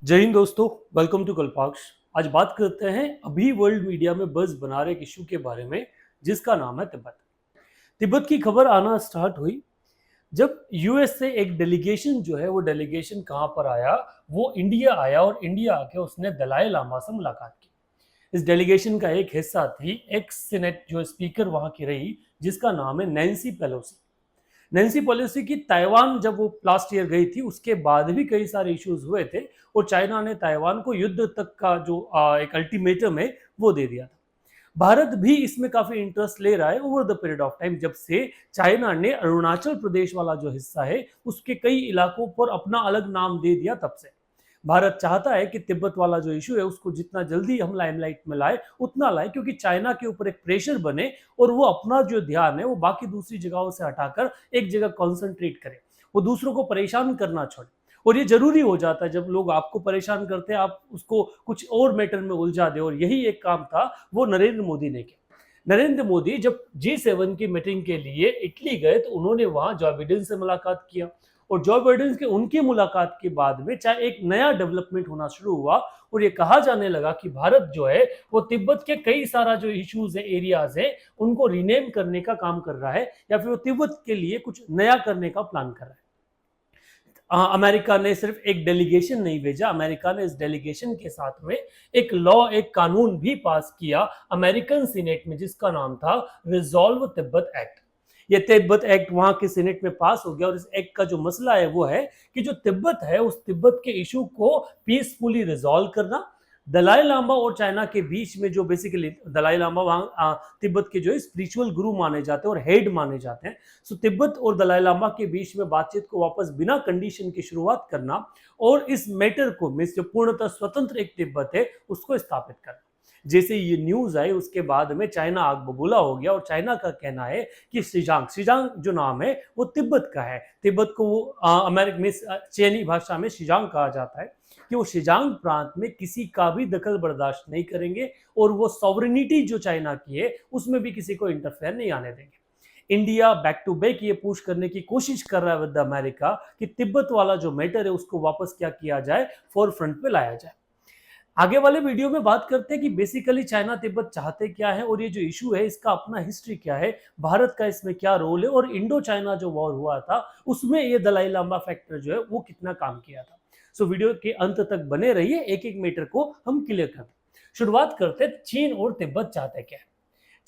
जय हिंद दोस्तों, welcome to कल्पाक्ष। आज बात करते हैं अभी वर्ल्ड मीडिया में बज़ बना रहे एक इशू के बारे में, जिसका नाम है तिब्बत। तिब्बत की खबर आना स्टार्ट हुई जब यूएस से एक डेलीगेशन जो है वो डेलीगेशन कहाँ पर आया, वो इंडिया आया और इंडिया आके उसने दलाई लामा से मुलाकात की। इस डेलीगेशन का एक हिस्सा थी एक्स सीनेट जो स्पीकर वहाँ की रही, जिसका नाम है नैन्सी पेलोसी। नैन्सी पेलोसी की ताइवान जब वो लास्ट ईयर गई थी, उसके बाद भी कई सारे इश्यूज हुए थे और चाइना ने ताइवान को युद्ध तक का जो एक अल्टीमेटम है वो दे दिया था। भारत भी इसमें काफी इंटरेस्ट ले रहा है over the period of time, जब से चाइना ने अरुणाचल प्रदेश वाला जो हिस्सा है उसके कई इलाकों पर अपना अलग नाम दे दिया। तब से भारत चाहता है कि तिब्बत वाला जो इशू है उसको जितना जल्दी हम लाइमलाइट में लाए उतना लाए, क्योंकि चाइना के ऊपर एक प्रेशर बने और वो अपना जो ध्यान है वो बाकी दूसरी जगहों से हटाकर एक जगह कॉन्सेंट्रेट करे, वो दूसरों को परेशान करना छोड़े। और ये जरूरी हो जाता है, जब लोग आपको परेशान करते हैं आप उसको कुछ और मैटर में उलझा दे, और यही एक काम था वो नरेंद्र मोदी ने किया। नरेंद्र मोदी जब G7 की मीटिंग के लिए इटली गए तो उन्होंने वहां जो बाइडेन से मुलाकात किया, और जो बाइडेन के उनकी मुलाकात के बाद में चाहे एक नया डेवलपमेंट होना शुरू हुआ और ये कहा जाने लगा कि भारत जो है वो तिब्बत के कई सारा जो इश्यूज है, एरियाज है, उनको रीनेम करने का काम कर रहा है, या फिर वो तिब्बत के लिए कुछ नया करने का प्लान कर रहा है। अमेरिका ने सिर्फ एक डेलीगेशन नहीं भेजा, अमेरिका ने इस डेलीगेशन के साथ में एक लॉ, एक कानून भी पास किया अमेरिकन सीनेट में, जिसका नाम था रिजॉल्व तिब्बत एक्ट। ये तिब्बत एक्ट वहां के सीनेट में पास हो गया और इस एक्ट का जो मसला है वो है कि जो तिब्बत है उस तिब्बत के इशू को पीसफुली रिजॉल्व करना। दलाई लामा और चाइना के बीच में जो बेसिकली दलाई लामा वहां तिब्बत के जो स्पिरिचुअल गुरु माने जाते हैं और हेड माने जाते हैं, सो तिब्बत और दलाई लामा के बीच में बातचीत को वापस बिना कंडीशन की शुरुआत करना और इस मैटर को मींस जो पूर्णतः स्वतंत्र एक तिब्बत है उसको स्थापित करना। जैसे ये न्यूज आई उसके बाद में चाइना आग बबूला हो गया और चाइना का कहना है कि शिजांग जो नाम है वो तिब्बत का है। तिब्बत को वो अमेरिकन में चीनी भाषा में शिजांग कहा जाता है, कि वो शिजांग प्रांत में किसी का भी दखल बर्दाश्त नहीं करेंगे और वो सॉवरेनिटी जो चाइना की है उसमें भी किसी को इंटरफेयर नहीं आने देंगे। इंडिया बैक टू बैक ये पुश करने की कोशिश कर रहा है विद अमेरिका कि तिब्बत वाला जो मैटर है उसको वापस क्या किया जाए, फोर फ्रंट पे लाया जाए। आगे वाले वीडियो में बात करते हैं कि बेसिकली चाइना तिब्बत चाहते क्या है और ये जो इशू है इसका अपना हिस्ट्री क्या है, भारत का इसमें क्या रोल है, और इंडो चाइना जो वॉर हुआ था उसमें ये दलाई लामा फैक्टर जो है वो कितना काम किया था। सो वीडियो के अंत तक बने रहिए, एक एक मैटर को हम क्लियर करते हैं। शुरुआत करते हैं चीन और तिब्बत चाहते क्या है।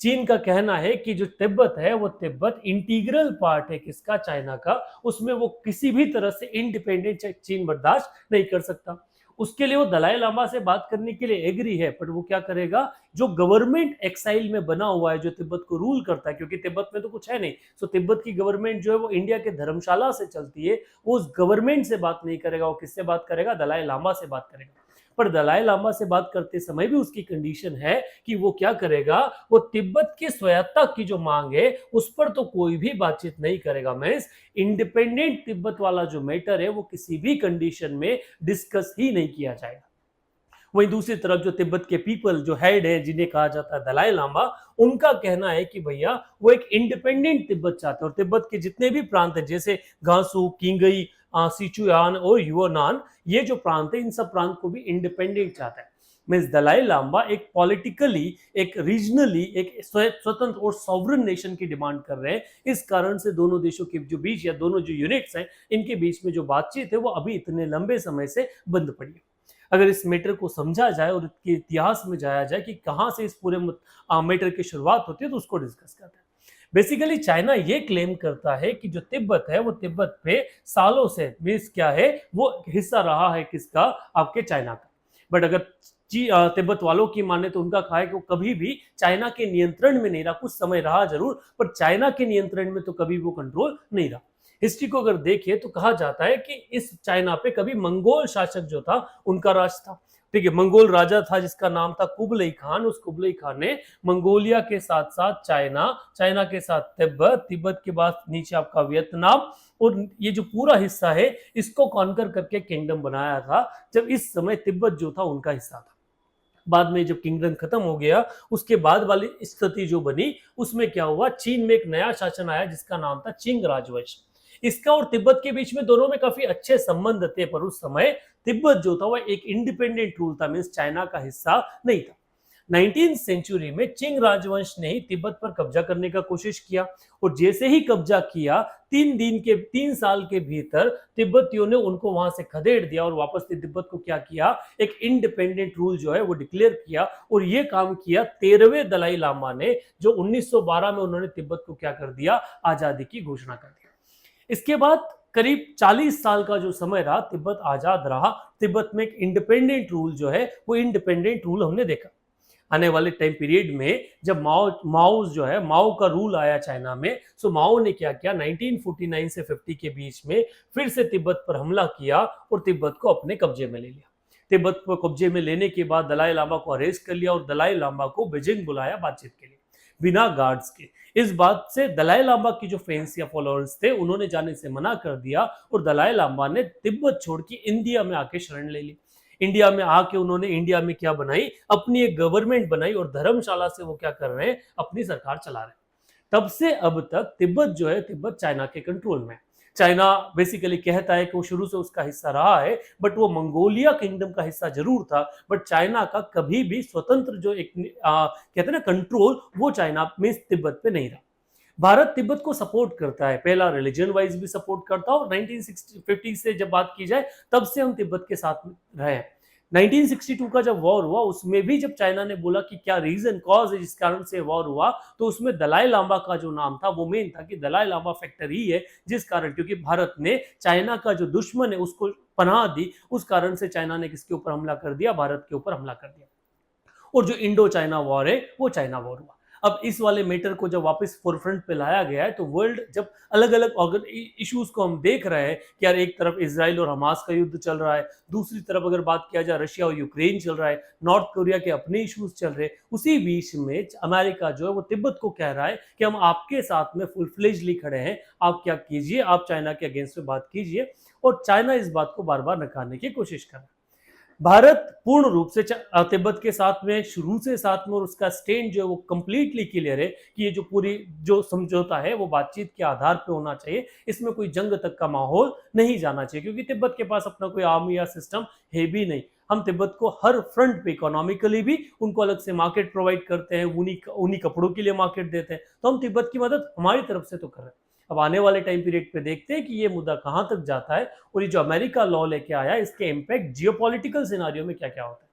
चीन का कहना है कि जो तिब्बत है वो तिब्बत इंटीग्रल पार्ट है किसका, चाइना का, उसमें वो किसी भी तरह से इंडिपेंडेंट चीन बर्दाश्त नहीं कर सकता। उसके लिए वो दलाई लामा से बात करने के लिए एग्री है, पर वो क्या करेगा, जो गवर्नमेंट एक्साइल में बना हुआ है जो तिब्बत को रूल करता है, क्योंकि तिब्बत में तो कुछ है नहीं, सो तिब्बत की गवर्नमेंट जो है वो इंडिया के धर्मशाला से चलती है, वो उस गवर्नमेंट से बात नहीं करेगा, वो किससे बात करेगा, दलाई लामा से बात करेगा। पर दलाई लामा से बात करते समय भी उसकी कंडीशन है कि वो क्या करेगा, वो तिब्बत की स्वायत्तता की जो मांग है उस पर तो कोई भी बातचीत नहीं करेगा। मींस इंडिपेंडेंट तिब्बत वाला जो मैटर है वो किसी भी कंडीशन में डिस्कस ही नहीं किया जाएगा। वहीं दूसरी तरफ जो तिब्बत के पीपल जो हेड है जिन्हें कहा जाता है दलाई लामा, उनका कहना है कि भैया वो एक इंडिपेंडेंट तिब्बत चाहते हैं और तिब्बत के जितने भी प्रांत है जैसे गांसू, किंगई, सिचुआन और यूनान, ये जो प्रांत है इन सब प्रांत को भी इंडिपेंडेंट चाहता है। मींस दलाई लामा एक पॉलिटिकली, एक रीजनली, एक स्वतंत्र और सॉवरन नेशन की डिमांड कर रहे हैं। इस कारण से दोनों देशों के जो बीच या दोनों जो यूनिट्स हैं इनके बीच में जो बातचीत है वो अभी इतने लंबे समय से बंद पड़ी है। अगर इस मैटर को समझा जाए और इसके इतिहास में जाया जाए कि कहां से इस पूरे मैटर की शुरुआत होती है तो उसको डिस्कस करते हैं। बेसिकली चाइना ये क्लेम करता है कि जो तिब्बत है वो तिब्बत पे सालों से मींस क्या है वो हिस्सा रहा है किसका, आपके चाइना का। बट अगर तिब्बत वालों की माने तो उनका कहा है कि वो कभी भी चाइना के नियंत्रण में नहीं रहा, कुछ समय रहा जरूर पर चाइना के नियंत्रण में तो कभी वो कंट्रोल नहीं रहा। हिस्ट्री को अगर देखें तो कहा जाता है कि इस चाइना पे कभी मंगोल शासक जो था उनका राज था। ठीक है, मंगोल राजा था जिसका नाम था कुबलई खान। उस कुबलई खान ने मंगोलिया के साथ साथ चाइना, चाइना के साथ तिब्बत, तिब्बत के बाद नीचे आपका वियतनाम और ये जो पूरा हिस्सा है इसको कॉन्कर करके किंगडम बनाया था, जब इस समय तिब्बत जो था उनका हिस्सा था। बाद में जब किंगडम खत्म हो गया उसके बाद वाली स्थिति जो बनी उसमें क्या हुआ, चीन में एक नया शासन आया जिसका नाम था चिंग राजवंश। इसका और तिब्बत के बीच में दोनों में काफी अच्छे संबंध थे, पर उस समय तिब्बत जो था वह एक इंडिपेंडेंट रूल था, मींस चाइना का हिस्सा नहीं था। 19th सेंचुरी में चिंग राजवंश ने ही तिब्बत पर कब्जा करने का कोशिश किया, और जैसे ही कब्जा किया 3 साल के भीतर तिब्बतियों ने उनको वहां से खदेड़ दिया और वापस तिब्बत को क्या किया, एक इंडिपेंडेंट रूल जो है वो डिक्लेयर किया। और ये काम किया 13वें दलाई लामा ने, जो 1912 में उन्होंने तिब्बत को क्या कर दिया, आजादी की घोषणा कर दिया। इसके बाद करीब 40 साल का जो समय रहा तिब्बत आजाद रहा, तिब्बत में एक इंडिपेंडेंट रूल जो है वो इंडिपेंडेंट रूल हमने देखा। आने वाले टाइम पीरियड में जब माओ का रूल आया चाइना में, सो माओ ने क्या किया, 1949 से 50 के बीच में फिर से तिब्बत पर हमला किया और तिब्बत को अपने कब्जे में ले लिया। तिब्बत को कब्जे में लेने के बाद दलाई लामा को अरेस्ट कर लिया और दलाई लामा को बीजिंग बुलाया बातचीत के लिए बिना गार्ड्स के। इस बात से दलाई लामा की जो फैंस या फॉलोअर्स थे उन्होंने जाने से मना कर दिया और दलाई लामा ने तिब्बत छोड़ के इंडिया में आके शरण ले ली। इंडिया में आके उन्होंने इंडिया में क्या बनाई, अपनी एक गवर्नमेंट बनाई और धर्मशाला से वो क्या कर रहे हैं, अपनी सरकार चला रहे हैं। तब से अब तक तिब्बत जो है, तिब्बत चाइना के कंट्रोल में। चाइना बेसिकली कहता है कि वो शुरू से उसका हिस्सा रहा है, बट वो मंगोलिया किंगडम का हिस्सा जरूर था, बट चाइना का कभी भी स्वतंत्र जो एक कहते हैं ना कंट्रोल, वो चाइना में तिब्बत पे नहीं रहा। भारत तिब्बत को सपोर्ट करता है, पहला रिलीजन वाइज भी सपोर्ट करता है, और 1950 से जब बात की जाए तब से हम तिब्बत के साथ रहे हैं। 1962 का जब वॉर हुआ उसमें भी जब चाइना ने बोला कि क्या रीजन कॉज है जिस कारण से वॉर हुआ, तो उसमें दलाई लामा का जो नाम था वो मेन था कि दलाई लामा फैक्टर ही है जिस कारण, क्योंकि भारत ने चाइना का जो दुश्मन है उसको पनाह दी, उस कारण से चाइना ने किसके ऊपर हमला कर दिया, भारत के ऊपर हमला कर दिया। और जो इंडो चाइना वॉर है वो चाइना वॉर हुआ। अब इस वाले मैटर को जब वापस फोरफ्रंट पे लाया गया है, तो वर्ल्ड जब अलग अलग इश्यूज को हम देख रहे हैं कि यार एक तरफ इसराइल और हमास का युद्ध चल रहा है, दूसरी तरफ अगर बात किया जाए रशिया और यूक्रेन चल रहा है, नॉर्थ कोरिया के अपने इश्यूज चल रहे हैं, उसी बीच में अमेरिका जो है वो तिब्बत को कह रहा है कि हम आपके साथ में फुल फ्लेजली खड़े हैं, आप क्या कीजिए, आप चाइना के अगेंस्ट में बात कीजिए। और चाइना इस बात को बार बार नकारने की कोशिश कर रहा है। भारत पूर्ण रूप से तिब्बत के साथ में शुरू से साथ में, और उसका स्टैंड जो है वो कंप्लीटली क्लियर है कि ये जो पूरी जो समझौता है वो बातचीत के आधार पे होना चाहिए, इसमें कोई जंग तक का माहौल नहीं जाना चाहिए, क्योंकि तिब्बत के पास अपना कोई आर्मी या सिस्टम है भी नहीं। हम तिब्बत को हर फ्रंट पे इकोनॉमिकली भी उनको अलग से मार्केट प्रोवाइड करते हैं, उन्हीं कपड़ों के लिए मार्केट देते हैं, तो हम तिब्बत की मदद हमारी तरफ से तो कर रहे हैं। अब आने वाले टाइम पीरियड पे देखते हैं कि ये मुद्दा कहां तक जाता है, और ये जो अमेरिका लॉ लेके आया इसके इम्पैक्ट जियोपॉलिटिकल सिनारियो में क्या क्या होता है।